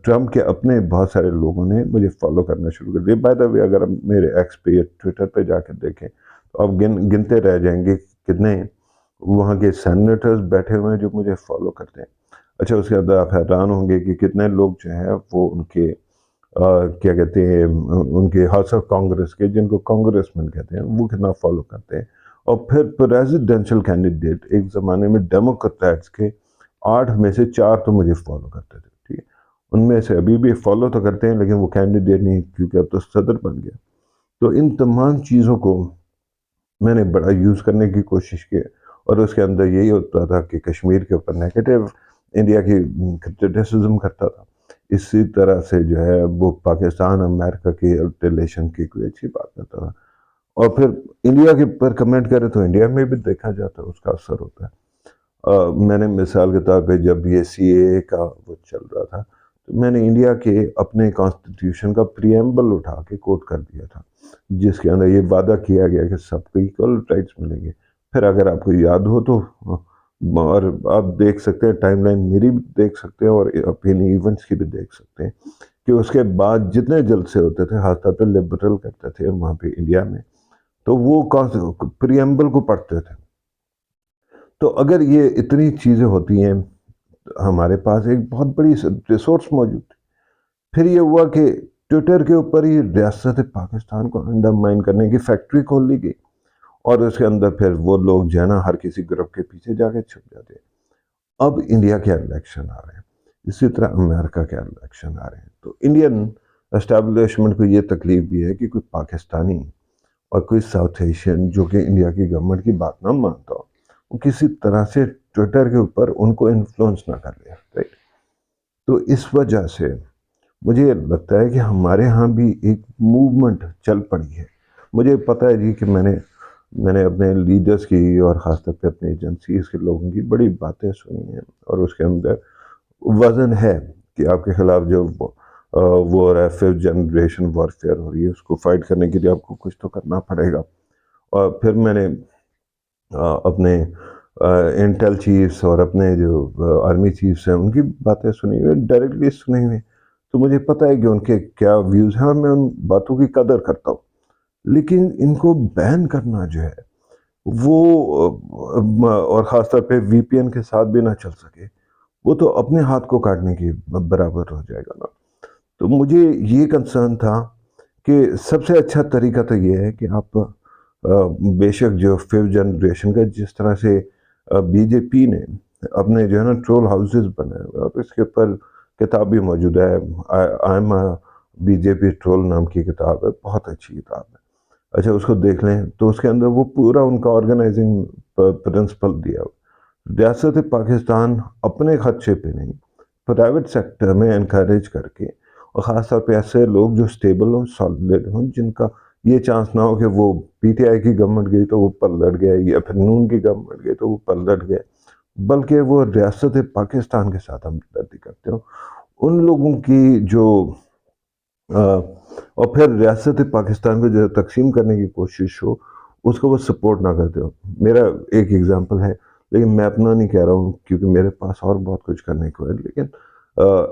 ٹرمپ کے اپنے بہت سارے لوگوں نے مجھے فالو کرنا شروع کر دیا. بائی دا وے، اگر ہم میرے ایکس پہ یا ٹویٹر پہ جا کے دیکھیں تو آپ گنتے رہ جائیں گے کتنے وہاں کے سینیٹرز بیٹھے ہوئے ہیں جو مجھے فالو کرتے ہیں. اچھا، اس کے اندر آپ حیران ہوں گے کہ کتنے لوگ جو ہیں وہ ان کے کیا کہتے ہیں، ان کے ہاؤس آف کانگریس کے، جن کو کانگریس مین کہتے ہیں، وہ کتنا فالو کرتے ہیں. اور پھر پریزیڈینشل کینڈیڈیٹ ایک زمانے میں ڈیموکریٹس کے 8 میں سے 4 تو مجھے فالو کرتے تھے. ٹھیک ہے، ان میں سے ابھی بھی فالو تو کرتے ہیں لیکن وہ کینڈیڈیٹ نہیں، کیونکہ اب تو صدر بن گیا. تو ان تمام چیزوں کو میں نے بڑا یوز کرنے کی کوشش کی اور اس کے اندر یہی ہوتا تھا کہ کشمیر کے اوپر نیگیٹو انڈیا کی کرٹیسزم کرتا تھا. اسی طرح سے جو ہے وہ پاکستان امریکہ کی ریلیشن کی کوئی اچھی بات کرتا تھا. اور پھر انڈیا کے پر کمنٹ کرے تو انڈیا میں بھی دیکھا جاتا ہے اس کا اثر ہوتا ہے. میں نے مثال کے طور پہ جب یہ سی اے اے کا وہ چل رہا تھا تو میں نے انڈیا کے اپنے کانسٹیٹیوشن کا پریمبل اٹھا کے کوٹ کر دیا تھا، جس کے اندر یہ وعدہ کیا گیا کہ سب کو ایکول رائٹس ملیں گے. پھر اگر آپ کو یاد ہو تو، اور آپ دیکھ سکتے ہیں ٹائم لائن میری بھی دیکھ سکتے ہیں اور اپنی ایونٹس کی بھی دیکھ سکتے ہیں کہ اس کے بعد جتنے جلسے ہوتے تھے خاص طور پہ لبرل کرتے تھے وہاں پہ انڈیا میں، تو وہ پریمبل کو پڑھتے تھے. تو اگر یہ اتنی چیزیں ہوتی ہیں، ہمارے پاس ایک بہت بڑی ریسورس موجود تھی. پھر یہ ہوا کہ ٹویٹر کے اوپر ہی ریاست پاکستان کو انڈرمائن کرنے کی فیکٹری کھول لی گئی اور اس کے اندر پھر وہ لوگ جو ہے نا ہر کسی گروپ کے پیچھے جا کے چھپ جاتے ہیں. اب انڈیا کے الیکشن آ رہے ہیں، اسی طرح امریکہ کے الیکشن آ رہے ہیں، تو انڈین اسٹیبلشمنٹ کو یہ تکلیف بھی ہے کہ کوئی پاکستانی اور کوئی ساؤتھ ایشین جو کہ انڈیا کی گورنمنٹ کی بات نہ مانتا ہو، وہ کسی طرح سے ٹویٹر کے اوپر ان کو انفلوئنس نہ کر لے. رائٹ؟ تو اس وجہ سے مجھے لگتا ہے کہ ہمارے ہاں بھی ایک موومنٹ چل پڑی ہے. مجھے پتہ ہے جی کہ میں نے اپنے لیڈرز کی اور خاص طور پہ اپنے ایجنسیز کے لوگوں کی بڑی باتیں سنی ہیں اور اس کے اندر وزن ہے کہ آپ کے خلاف جو وہ ہو رہا ہے، 5th جنریشن وارفیئر ہو رہی ہے، اس کو فائٹ کرنے کے لیے آپ کو کچھ تو کرنا پڑے گا. اور پھر میں نے اپنے انٹیل چیفس اور اپنے جو آرمی چیفس ہیں ان کی باتیں سنی ہوئی، ڈائریکٹلی سنی ہوئی، تو مجھے پتہ ہے کہ ان کے کیا ویوز ہیں اور میں ان باتوں کی قدر کرتا ہوں. لیکن ان کو بین کرنا جو ہے وہ، اور خاص طور پہ وی پی این کے ساتھ بھی نہ چل سکے، وہ تو اپنے ہاتھ کو کاٹنے کی برابر ہو جائے گا نا. تو مجھے یہ کنسرن تھا کہ سب سے اچھا طریقہ تو یہ ہے کہ آپ بے شک جو 5th جنریشن کا جس طرح سے بی جے پی نے اپنے جو ہے نا ٹرول ہاؤسز بنائے ہوئے، اور اس کے اوپر کتاب بھی موجود ہے، I am BJP troll نام کی کتاب ہے، بہت اچھی کتاب ہے. اچھا، اس کو دیکھ لیں تو اس کے اندر وہ پورا ان کا آرگنائزنگ پرنسپل دیا ہوا. ریاست پاکستان اپنے خدشے پہ نہیں، پرائیویٹ سیکٹر میں انکریج کر کے، اور خاص طور پہ ایسے لوگ جو سٹیبل ہوں، سالڈ ہوں، جن کا یہ چانس نہ ہو کہ وہ پی ٹی آئی کی گورنمنٹ گئی تو وہ پلٹ گئے، یا پھر نون کی گورنمنٹ گئی تو وہ پلٹ گئے، بلکہ وہ ریاست پاکستان کے ساتھ ہمدردی کرتے ہو. ان لوگوں کی جو اور پھر ریاست پاکستان کو جو تقسیم کرنے کی کوشش ہو، اس کو وہ سپورٹ نہ کرتے ہو. میرا ایک ایگزامپل ہے، لیکن میں اپنا نہیں کہہ رہا ہوں کیونکہ میرے پاس اور بہت کچھ کرنے کو ہے، لیکن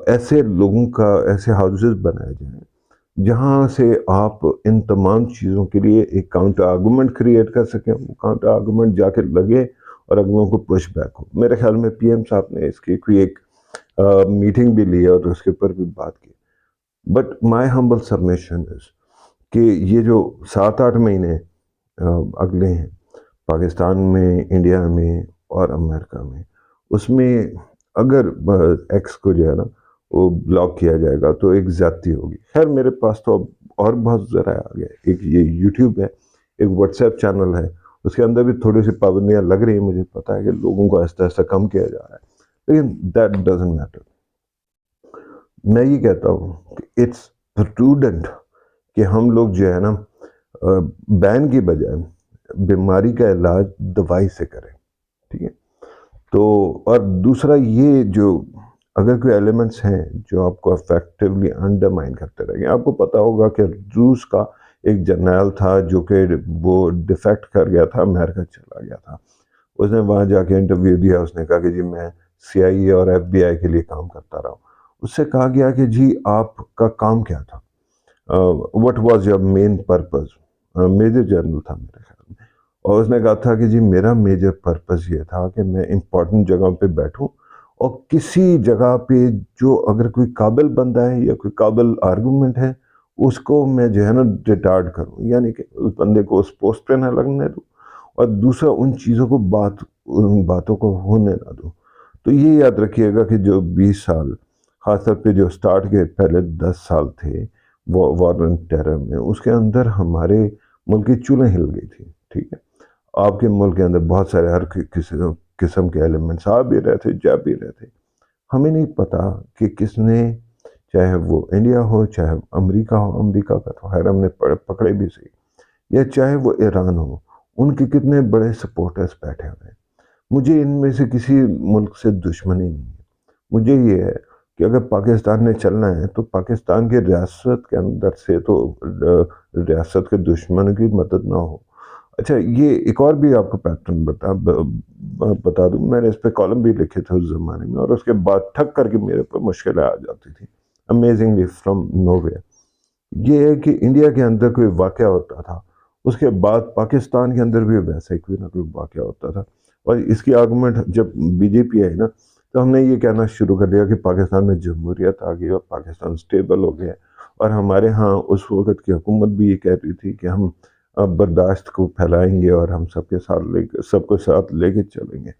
ایسے لوگوں کا ایسے ہاؤسز بنائے جائیں جہاں سے آپ ان تمام چیزوں کے لیے ایک کاؤنٹر آرگومنٹ کریٹ کر سکیں، وہ کاؤنٹر آرگومنٹ جا کے لگے اور اگلوں کو پش بیک ہو. میرے خیال میں پی ایم صاحب نے اس کی کوئی ایک میٹنگ بھی لی ہے اور اس کے اوپر بھی بات کی. بٹ مائی ہمبل سبمیشن از کہ یہ جو 7-8 مہینے اگلے ہیں پاکستان میں، انڈیا میں اور امریکہ میں، اس میں اگر ایکس کو جو ہے نا وہ بلاک کیا جائے گا تو ایک زیادتی ہوگی. خیر میرے پاس تو اب اور بہت ذرائع آ گئے. ایک یہ یوٹیوب ہے، ایک واٹس ایپ چینل ہے، اس کے اندر بھی تھوڑی سی پابندیاں لگ رہی ہیں. مجھے پتا ہے کہ لوگوں کو آہستہ آہستہ کم کیا جا رہا ہے، لیکن دیٹ ڈزنٹ میٹر. میں یہ کہتا ہوں کہ اٹس پروڈنٹ کہ ہم لوگ جو ہے نا بین کی بجائے بیماری کا علاج دوائی سے کریں. ٹھیک ہے. تو اور دوسرا یہ جو اگر کوئی ایلیمنٹس ہیں جو آپ کو افیکٹولی انڈرمائن کرتے رہیں گے، آپ کو پتا ہوگا کہ روس کا ایک جرنیل تھا جو کہ وہ ڈیفیکٹ کر گیا تھا، امریکہ چلا گیا تھا. اس نے وہاں جا کے انٹرویو دیا. اس نے کہا کہ جی میں CIA اور FBI کے لیے کام کرتا رہا ہوں. اس سے کہا گیا کہ جی آپ کا کام کیا تھا، what was your main purpose. Major general تھا میرے خیال میں. اور اس نے کہا تھا کہ جی میرا میجر پرپز یہ تھا کہ میں امپورٹنٹ جگہوں پہ بیٹھوں اور کسی جگہ پہ جو اگر کوئی قابل بندہ ہے یا کوئی قابل آرگومنٹ ہے اس کو میں جو ہے نا ریٹارڈ کروں، یعنی کہ اس بندے کو اس پوسٹ پہ نہ لگنے دوں، اور دوسرا ان چیزوں کو ان باتوں کو ہونے نہ دوں. تو یہ یاد رکھیے گا کہ جو 20 سال خاص طور پہ جو سٹارٹ کے پہلے 10 سال تھے وار اینڈ ٹیرر میں، اس کے اندر ہمارے ملک کی چولیں ہل گئی تھی. ٹھیک ہے. آپ کے ملک کے اندر بہت سارے ہر قسم کے ایلیمنٹس آ بھی رہے تھے، جا بھی رہے تھے. ہمیں نہیں پتا کہ کس نے، چاہے وہ انڈیا ہو چاہے امریکہ ہو، امریکہ کا تو خیر ہم نے پکڑے بھی صحیح، یا چاہے وہ ایران ہو، ان کے کتنے بڑے سپورٹرز بیٹھے ہوئے ہیں. مجھے ان میں سے کسی ملک سے دشمنی نہیں ہے. مجھے یہ ہے کہ اگر پاکستان نے چلنا ہے تو پاکستان کی ریاست کے اندر سے تو ریاست کے دشمن کی مدد نہ ہو. اچھا یہ ایک اور بھی آپ کو پیٹرن بتا دوں. میں نے اس پہ کالم بھی لکھے تھے اس زمانے میں، اور اس کے بعد ٹھک کر کے میرے پر مشکلیں آ جاتی تھی امیزنگلی فرام نو ویئر. یہ ہے کہ انڈیا کے اندر کوئی واقعہ ہوتا تھا، اس کے بعد پاکستان کے اندر بھی ویسا ہی کوئی نہ کوئی واقعہ ہوتا تھا. اور اس کی آرگومنٹ جب BJP آئی نا تو ہم نے یہ کہنا شروع کر دیا کہ پاکستان میں جمہوریت آ گئی اور پاکستان سٹیبل ہو گیا. اور ہمارے ہاں اس وقت کی حکومت بھی یہ کہہ رہی تھی کہ ہم برداشت کو پھیلائیں گے اور ہم سب کو ساتھ لے کے چلیں گے،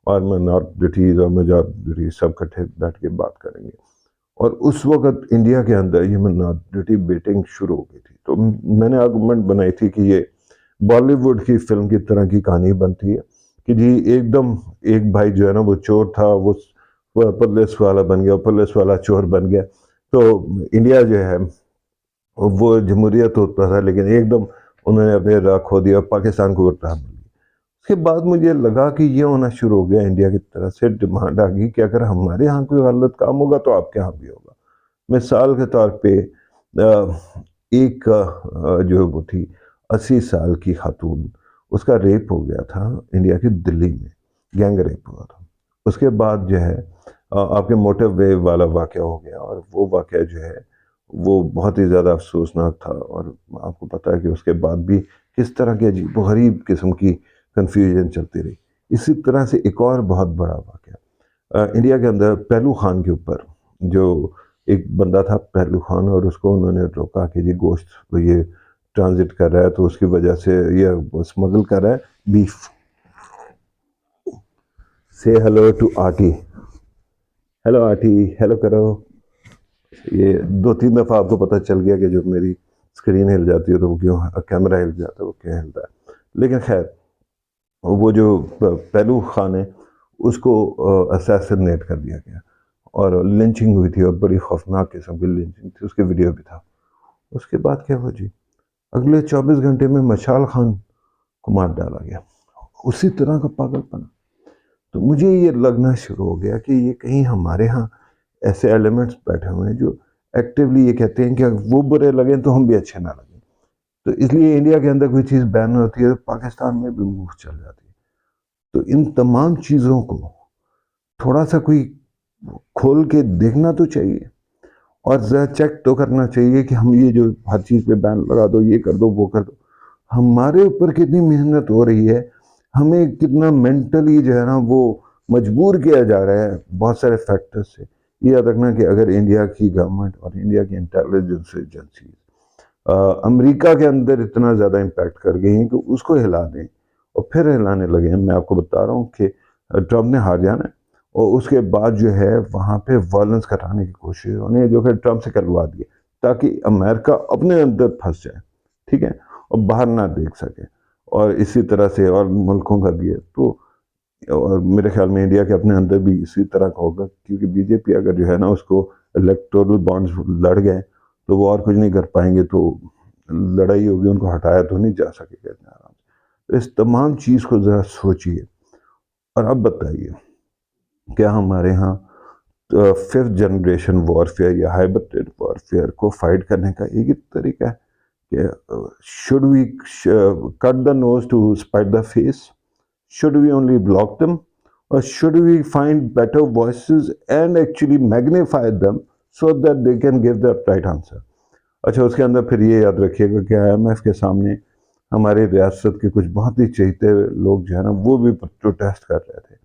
اور مائنارٹیز اور میجارٹیز سب کٹھے بیٹھ کے بات کریں گے. اور اس وقت انڈیا کے اندر یہ مائنارٹی بیٹنگ شروع ہو گئی تھی. تو میں نے آرگومنٹ بنائی تھی کہ یہ بالی ووڈ کی فلم کی طرح کی کہانی بنتی ہے کہ جی ایک دم ایک بھائی جو ہے نا وہ چور تھا، وہ پولیس والا بن گیا، پولیس والا چور بن گیا. تو انڈیا جو ہے وہ جمہوریت ہوتا تھا، لیکن ایک دم انہوں نے اپنے راہ کھو دیا، پاکستان کو راہ مل گئی. اس کے بعد مجھے لگا کہ یہ ہونا شروع ہو گیا، انڈیا کی طرف سے ڈیمانڈ آ گئی کہ اگر ہمارے ہاں کوئی غلط کام ہوگا تو آپ کے ہاں بھی ہوگا. مثال کے طور پہ ایک جو وہ تھی 80 سال کی خاتون، اس کا ریپ ہو گیا تھا انڈیا کی دلی میں، گینگ ریپ ہوا تھا. اس کے بعد جو ہے آپ کے موٹر وے والا واقعہ ہو گیا، اور وہ واقعہ جو ہے وہ بہت ہی زیادہ افسوسناک تھا. اور آپ کو پتہ ہے کہ اس کے بعد بھی کس طرح کی عجیب و غریب قسم کی کنفیوژن چلتی رہی. اسی طرح سے ایک اور بہت بڑا واقعہ انڈیا کے اندر پہلو خان کے اوپر، جو ایک بندہ تھا پہلو خان، اور اس کو انہوں نے روکا کہ جی گوشت یہ ٹرانزٹ کر رہا ہے تو اس کی وجہ سے یہ اسمگل کر رہا ہے بیف. سے ہیلو ٹو آٹی، ہیلو آٹی، ہیلو کرو. یہ 2-3 دفعہ آپ کو پتہ چل گیا کہ جو میری اسکرین ہل جاتی ہے تو وہ کیوں، کیمرہ ہل جاتا ہے وہ کیوں ہلتا ہے. لیکن خیر وہ جو پہلو خان ہے اس کو اسیسنیٹ کر دیا گیا اور لنچنگ ہوئی تھی، اور بڑی خوفناک قسم کی لنچنگ تھی. اس کے ویڈیو بھی تھا. اس کے بعد کیا ہوا جی، اگلے 24 گھنٹے میں مشال خان کو مار ڈالا گیا. اسی طرح کا پاگل پنا. تو مجھے یہ لگنا شروع ہو گیا کہ یہ کہیں ہمارے ہاں ایسے ایلیمنٹس بیٹھے ہوئے ہیں جو ایکٹیولی یہ کہتے ہیں کہ وہ برے لگیں تو ہم بھی اچھے نہ لگیں. تو اس لیے انڈیا کے اندر کوئی چیز بین ہوتی ہے تو پاکستان میں بھی منہ چل جاتی ہے. تو ان تمام چیزوں کو تھوڑا سا کوئی کھول کے دیکھنا تو چاہیے، اور ذرا چیک تو کرنا چاہیے کہ ہم یہ جو ہر چیز پہ بین لگا دو، یہ کر دو، وہ کر دو، ہمارے اوپر کتنی محنت ہو رہی ہے، ہمیں کتنا مینٹلی جو ہے نا وہ مجبور کیا جا رہا ہے بہت سارے فیکٹر سے یہ یاد رکھنا کہ اگر انڈیا کی گورنمنٹ اور انڈیا کی انٹیلیجنس ایجنسیز امریکہ کے اندر اتنا زیادہ امپیکٹ کر گئی ہیں کہ اس کو ہلا دیں اور پھر ہلانے لگے ہیں. میں آپ کو بتا رہا ہوں کہ ٹرمپ نے ہار جانا ہے اور اس کے بعد جو ہے وہاں پہ وائلنس کرانے کی کوشش انہیں جو کہ ٹرمپ سے کروا دیے تاکہ امریکہ اپنے اندر پھنس جائے, ٹھیک ہے, اور باہر نہ دیکھ سکے. اور اسی طرح سے اور ملکوں کا بھی ہے, تو اور میرے خیال میں انڈیا کے اپنے اندر بھی اسی طرح کا ہوگا, کیونکہ بی جے پی اگر جو ہے نا اس کو الیکٹورل بانڈز لڑ گئے تو وہ اور کچھ نہیں کر پائیں گے, تو لڑائی ہوگی, ان کو ہٹایا تو نہیں جا سکے گا اتنے آرام سے. تو اس تمام چیز کو ذرا سوچیے اور اب بتائیے کیا ہمارے ہاں ففتھ جنریشن وارفیئر یا ہائبرڈ وارفیئر کو فائٹ کرنے کا ایک ہی طریقہ ہے کہ should we cut the nose to spite the face? Should we only block them? Or should we find better voices and actually magnify them so that they can give the right answer? اچھا, اس کے اندر پھر یہ یاد رکھیے گا کہ I am F کے سامنے ہماری ریاست کے کچھ بہت ہی چہیتے لوگ جو ہے نا وہ بھی پروٹیسٹ کر رہے تھے,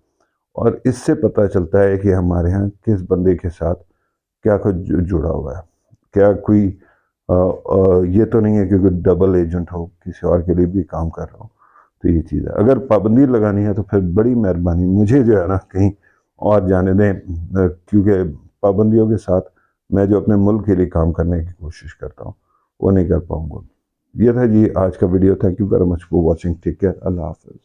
اور اس سے پتہ چلتا ہے کہ ہمارے ہاں کس بندے کے ساتھ کیا کچھ جڑا ہوا ہے. کیا کوئی یہ تو نہیں ہے کہ کوئی ڈبل ایجنٹ ہو, کسی اور کے لیے بھی کام کر رہا ہو. تو یہ چیز ہے, اگر پابندی لگانی ہے تو پھر بڑی مہربانی مجھے جو ہے نا کہیں اور جانے دیں, کیونکہ پابندیوں کے ساتھ میں جو اپنے ملک کے لیے کام کرنے کی کوشش کرتا ہوں وہ نہیں کر پاؤں گا. یہ تھا جی آج کا video. Thank you very much for watching. Take care. اللہ حافظ.